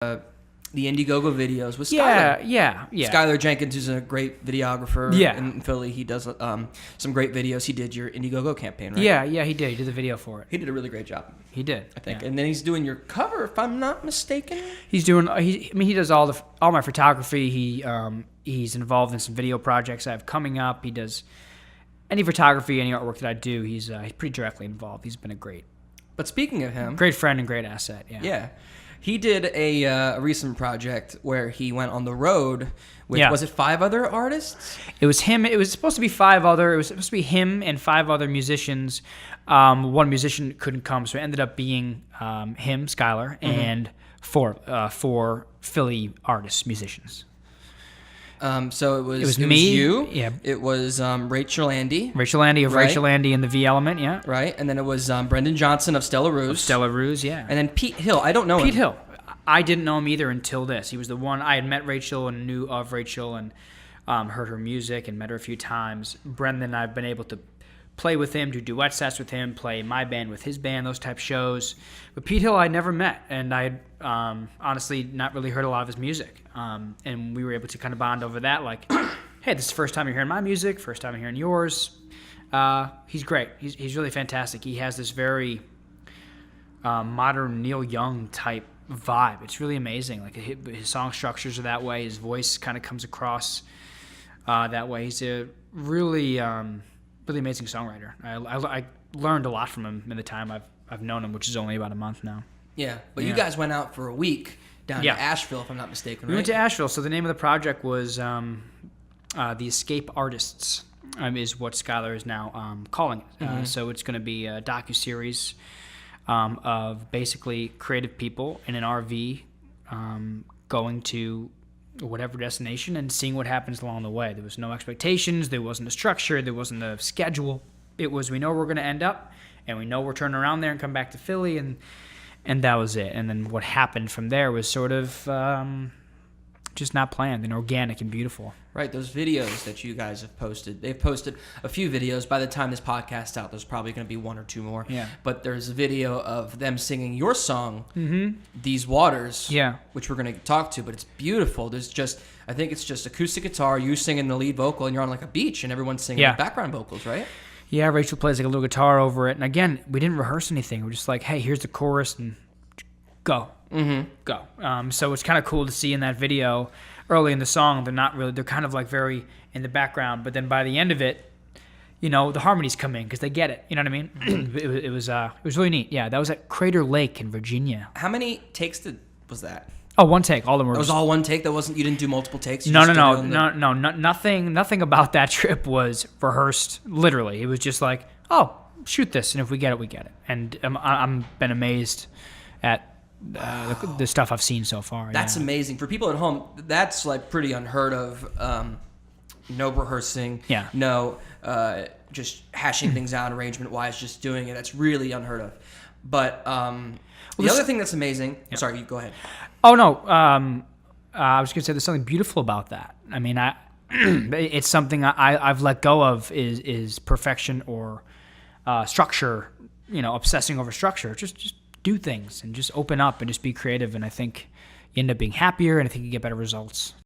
the Indiegogo videos with Yeah, Skyler. yeah. Skyler Jenkins, who's a great videographer in Philly. He does some great videos. He did your Indiegogo campaign, right? Yeah, he did. He did the video for it. He did a really great job. He did, I think. yeah. And then he's doing your cover, if I'm not mistaken. He's doing. He does all my photography. He's involved in some video projects I have coming up. He does any photography, any artwork that I do. He's pretty directly involved. He's been a great Speaking of him, great friend and great asset. Yeah. Yeah. He did a recent project where he went on the road with, was it 5 other artists? It was him. It was supposed to be 5 other. It was supposed to be him and 5 other musicians. One musician couldn't come, so it ended up being him, Skyler, and four Philly artists, musicians. So it was me. Was you. Yeah. It was Rachel Andy. Rachel Andy of Right. Rachel Andy and the V Element, yeah. Right. And then it was Brendan Johnson of Stella Ruse. Stella Ruse, yeah. And then Pete Hill. I don't know Pete him. Hill. I didn't know him either until this. He was the one. I had met Rachel and knew of Rachel and heard her music and met her a few times. Brendan, I've been able to play with him, do duet sets with him, play my band with his band, those type shows. But Pete Hill I never met, and I had honestly not really heard a lot of his music. And we were able to kind of bond over that, like, hey, this is the first time you're hearing my music, first time I'm hearing yours. He's great. He's really fantastic. He has this very modern Neil Young type vibe. It's really amazing. Like his song structures are that way. His voice kind of comes across that way. He's a really really amazing songwriter. I learned a lot from him in the time I've known him, which is only about a month now. Yeah, but you guys went out for a week down to Asheville, if I'm not mistaken, right? We went to Asheville. So the name of the project was The Escape Artists, is what Skyler is now calling it. So it's going to be a docuseries of basically creative people in an RV going to whatever destination and seeing what happens along the way. There was no expectations. There wasn't a structure. There wasn't a schedule. It was, we know we're going to end up, and we know we're turning around there and come back to Philly, and that was it. And then what happened from there was sort of just not planned and organic and beautiful. Right, those videos that you guys have posted. They've posted a few videos. By the time this podcast's out, there's probably going to be 1 or 2 more. Yeah. But there's a video of them singing your song, These Waters, which we're going to talk to, but it's beautiful. There's just, I think it's just acoustic guitar, you singing the lead vocal, and you're on like a beach, and everyone's singing the background vocals, right? Yeah, Rachel plays like a little guitar over it. And again, we didn't rehearse anything. We're just like, hey, here's the chorus, and go. Go. So it's kind of cool to see in that video early in the song, they're kind of like very in the background, but then by the end of it, the harmonies come in because they get it. You know what I mean? It was really neat. Yeah, that was at Crater Lake in Virginia. How many takes was that? Oh, one take. All of them were. It was all one take. You didn't do multiple takes. No. Nothing about that trip was rehearsed. Literally, it was just like, oh, shoot this, and if we get it, we get it. And I'm been amazed at the stuff I've seen so far. That's amazing. For people at home, that's like pretty unheard of. No rehearsing. Yeah. No, just hashing things out arrangement-wise, just doing it. That's really unheard of. But the other thing that's amazing... Yeah. Sorry, you go ahead. Oh, no. I was going to say there's something beautiful about that. I mean, it's something I've let go of is perfection or structure, obsessing over structure. Just do things and just open up and just be creative. And I think you end up being happier, and I think you get better results.